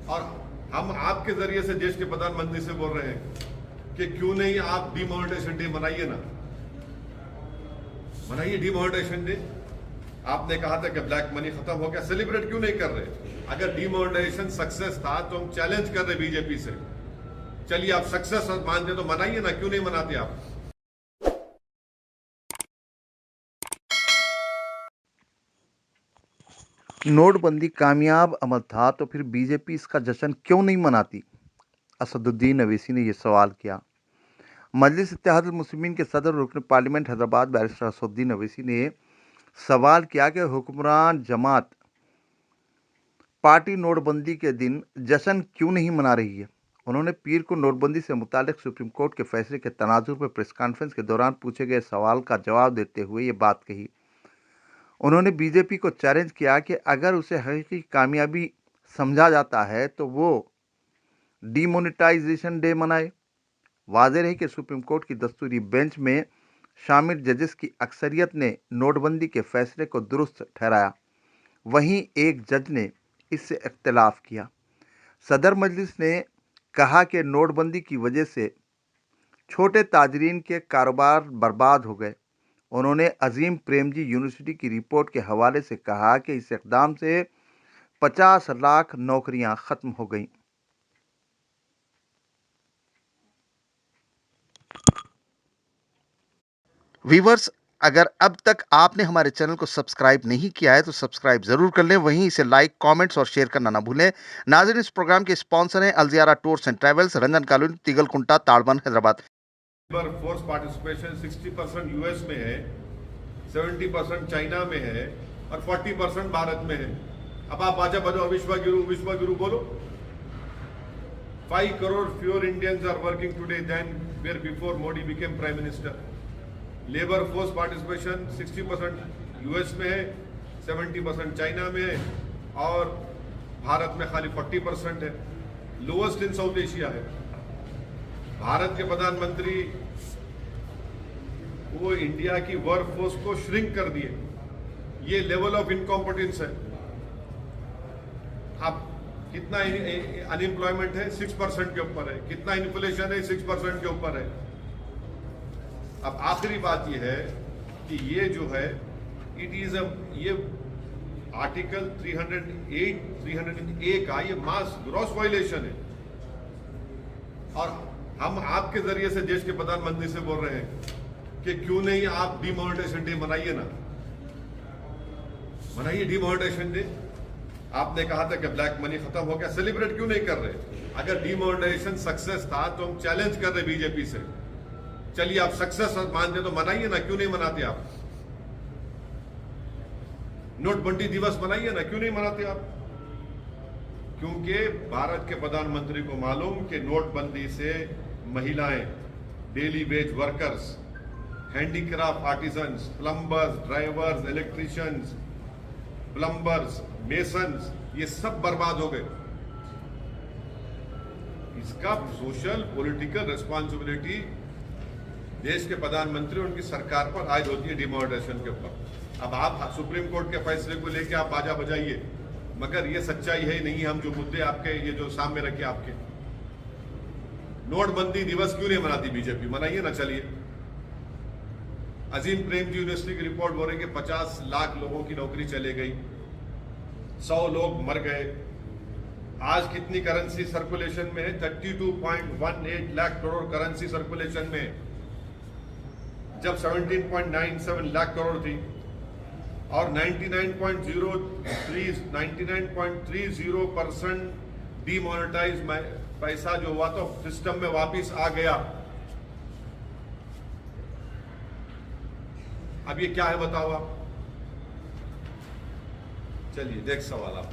और हम आपके जरिए से देश के प्रधानमंत्री से बोल रहे हैं कि क्यों नहीं आप डिमोनेटाइजेशन डे मनाइए ना, मनाइए डिमोनेटाइजेशन डे। आपने कहा था कि ब्लैक मनी खत्म हो गया, सेलिब्रेट क्यों नहीं कर रहे? अगर डिमोनेटाइजेशन सक्सेस था तो हम चैलेंज कर रहे बीजेपी से, चलिए आप सक्सेस मानते तो मनाइए ना, क्यों नहीं मनाते आप? नोटबंदी कामयाब अमल था तो फिर बीजेपी इसका जश्न क्यों नहीं मनाती? असदुद्दीन अवैसी ने यह सवाल किया। मजलिस इत्तेहादुल मुस्लिमीन के सदर रुकन पार्लियामेंट हैदराबाद बैरिस्टर असदुद्दीन अवैसी ने सवाल किया कि हुक्मरान जमात पार्टी नोटबंदी के दिन जश्न क्यों नहीं मना रही है। उन्होंने पीर को नोटबंदी से मुतालिक सुप्रीम कोर्ट के फैसले के तनाजुर पर प्रेस कॉन्फ्रेंस के दौरान पूछे गए सवाल का जवाब देते हुए ये बात कही। उन्होंने बीजेपी को चैलेंज किया कि अगर उसे हकीकी कामयाबी समझा जाता है तो वो डिमोनेटाइजेशन डे मनाए। वाज़ेह है कि सुप्रीम कोर्ट की दस्तूरी बेंच में शामिल जजेस की अक्सरियत ने नोटबंदी के फैसले को दुरुस्त ठहराया, वहीं एक जज ने इससे इख्तिलाफ किया। सदर मजलिस ने कहा कि नोटबंदी की वजह से छोटे ताजरीन के कारोबार बर्बाद हो गए। उन्होंने अजीम प्रेमजी यूनिवर्सिटी की रिपोर्ट के हवाले से कहा कि इस इक़दाम से 50 लाख नौकरियां खत्म हो गईं। वीवर्स, अगर अब तक आपने हमारे चैनल को सब्सक्राइब नहीं किया है तो सब्सक्राइब जरूर कर लें, वहीं इसे लाइक, कमेंट्स और शेयर करना ना भूलें। नाज़रीन, इस प्रोग्राम के स्पॉन्सर हैं Aljiyara tours and travels, Ranjan colony, Tigalkunta, Tadban, Hyderabad. Labour force participation 60% US में है, 70% चाइना में है और 40% भारत में है। अब आप बाजा बजाओ, विश्वगुरु विश्वगुरु बोलो। 5 crore fewer Indians are working today than were before Modi became prime minister. Labour force participation 60% US में है, 70% चाइना में है और भारत में खाली 40% है। लोएस्ट इन साउथ एशिया है। भारत के प्रधानमंत्री वो इंडिया की वर्क फोर्स को श्रिंक कर दिए। ये लेवल ऑफ इनकॉम्पिटेंस है। अब कितना अनएम्प्लॉयमेंट है? 6% के ऊपर है। कितना इन्फ्लेशन है? 6% के ऊपर है। अब आखिरी बात यह है कि ये जो है ये आर्टिकल 308 का ये मास ग्रॉस वायलेशन है। और हम आपके जरिए से देश के प्रधानमंत्री से बोल रहे हैं कि क्यों नहीं आप डिमोनेटाइजेशन डे मनाइए ना, मनाइए डिमोनेटाइजेशन डे। आपने कहा था कि ब्लैक मनी खत्म हो गया, सेलिब्रेट क्यों नहीं कर रहे? अगर डिमोनेटाइजेशन सक्सेस था तो हम चैलेंज कर रहे बीजेपी से, चलिए आप सक्सेस मानते तो मनाइए ना, क्यों नहीं मनाते आप? नोटबंदी दिवस मनाइए ना, क्यों नहीं मनाते आप? क्योंकि भारत के प्रधानमंत्री को मालूम कि नोटबंदी से महिलाएं, daily veg workers, handicraft artisans, plumbers, drivers, electricians, plumbers, masons, ये सब बर्बाद हो गए। इसका सोशल पॉलिटिकल रिस्पॉन्सिबिलिटी देश के प्रधानमंत्री और उनकी सरकार पर आयद होती है डिमोनेटाइजेशन के ऊपर। अब आप सुप्रीम कोर्ट के फैसले को लेकर आप बाजा बजाइए, मगर ये सच्चाई है नहीं। हम जो मुद्दे आपके ये जो सामने रखे आपके, नोटबंदी दिवस क्यों नहीं मनाती बीजेपी? मनाइए ना, चलिए। अजीम प्रेमजी यूनिवर्सिटी की रिपोर्ट बोल रही है कि 50 लाख लोगों की नौकरी चले गई, 100 लोग मर गए। आज कितनी करेंसी सर्कुलेशन में है? 32.18 लाख करोड़ करेंसी सर्कुलेशन में, जब 17.97 लाख करोड़ थी। और 99.30% डीमोनेटाइज पैसा जो हुआ तो सिस्टम में वापस आ गया। अब ये क्या है बताओ आप? चलिए देख सवाल आप।